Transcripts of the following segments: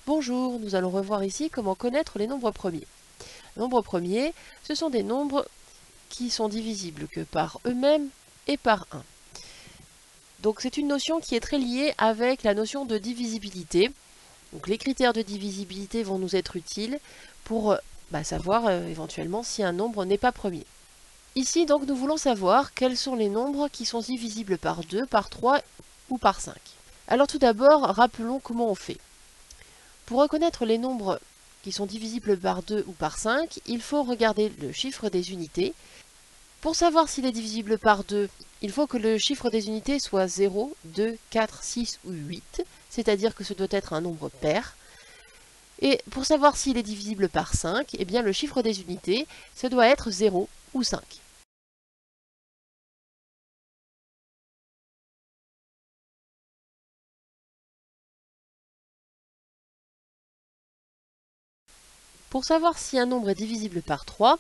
Bonjour, nous allons revoir ici comment connaître les nombres premiers. Les nombres premiers, ce sont des nombres qui sont divisibles que par eux-mêmes et par 1. Donc c'est une notion qui est très liée avec la notion de divisibilité. Donc les critères de divisibilité vont nous être utiles pour savoir éventuellement si un nombre n'est pas premier. Ici donc nous voulons savoir quels sont les nombres qui sont divisibles par 2, par 3 ou par 5. Alors tout d'abord, rappelons comment on fait. Pour reconnaître les nombres qui sont divisibles par 2 ou par 5, il faut regarder le chiffre des unités. Pour savoir s'il est divisible par 2, il faut que le chiffre des unités soit 0, 2, 4, 6 ou 8, c'est-à-dire que ce doit être un nombre pair. Et pour savoir s'il est divisible par 5, eh bien le chiffre des unités, ce doit être 0 ou 5. Pour savoir si un nombre est divisible par 3,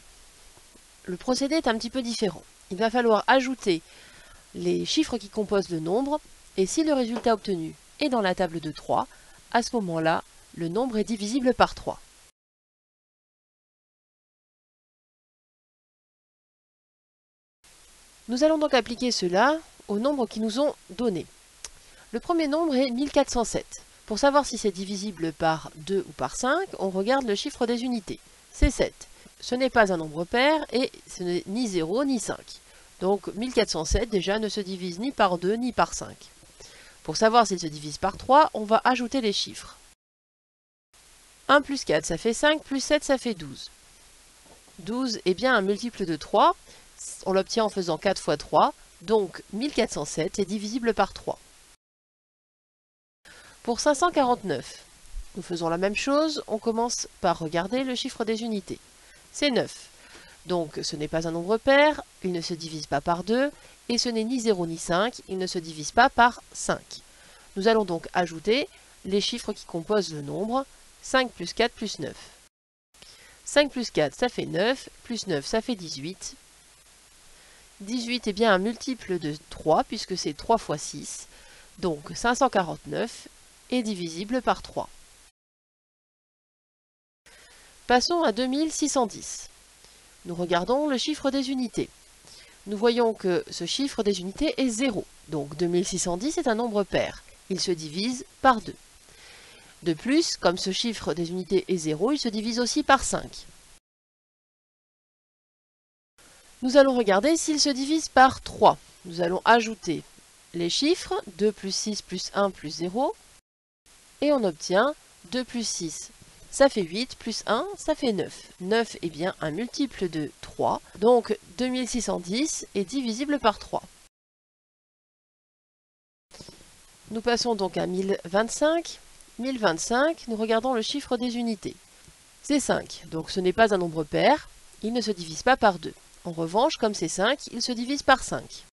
le procédé est un petit peu différent. Il va falloir ajouter les chiffres qui composent le nombre, et si le résultat obtenu est dans la table de 3, à ce moment-là, le nombre est divisible par 3. Nous allons donc appliquer cela aux nombres qui nous ont donnés. Le premier nombre est 1407. Pour savoir si c'est divisible par 2 ou par 5, on regarde le chiffre des unités. C'est 7. Ce n'est pas un nombre pair et ce n'est ni 0 ni 5. Donc 1407 déjà ne se divise ni par 2 ni par 5. Pour savoir s'il se divise par 3, on va ajouter les chiffres. 1 plus 4 ça fait 5, plus 7 ça fait 12. 12 est bien un multiple de 3, on l'obtient en faisant 4 fois 3, donc 1407 est divisible par 3. Pour 549, nous faisons la même chose, on commence par regarder le chiffre des unités. C'est 9. Donc ce n'est pas un nombre pair, il ne se divise pas par 2, et ce n'est ni 0 ni 5, il ne se divise pas par 5. Nous allons donc ajouter les chiffres qui composent le nombre, 5 plus 4 plus 9. 5 plus 4 ça fait 9, plus 9 ça fait 18. 18 est bien un multiple de 3 puisque c'est 3 fois 6, donc 549 est divisible par 3. Passons à 2610. Nous regardons le chiffre des unités. Nous voyons que ce chiffre des unités est 0, donc 2610 est un nombre pair. Il se divise par 2. De plus, comme ce chiffre des unités est 0, il se divise aussi par 5. Nous allons regarder s'il se divise par 3. Nous allons ajouter les chiffres 2 plus 6 plus 1 plus 0. Et on obtient 2 plus 6, ça fait 8, plus 1, ça fait 9. 9 est bien un multiple de 3, donc 2610 est divisible par 3. Nous passons donc à 1025. 1025, nous regardons le chiffre des unités. C'est 5, donc ce n'est pas un nombre pair, il ne se divise pas par 2. En revanche, comme c'est 5, il se divise par 5.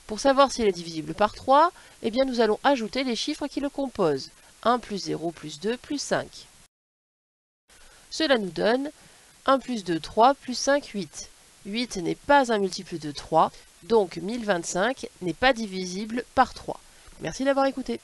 Pour savoir s'il est divisible par 3, eh bien nous allons ajouter les chiffres qui le composent. 1 plus 0 plus 2 plus 5. Cela nous donne 1 plus 2, 3 plus 5, 8. 8 n'est pas un multiple de 3, donc 1025 n'est pas divisible par 3. Merci d'avoir écouté.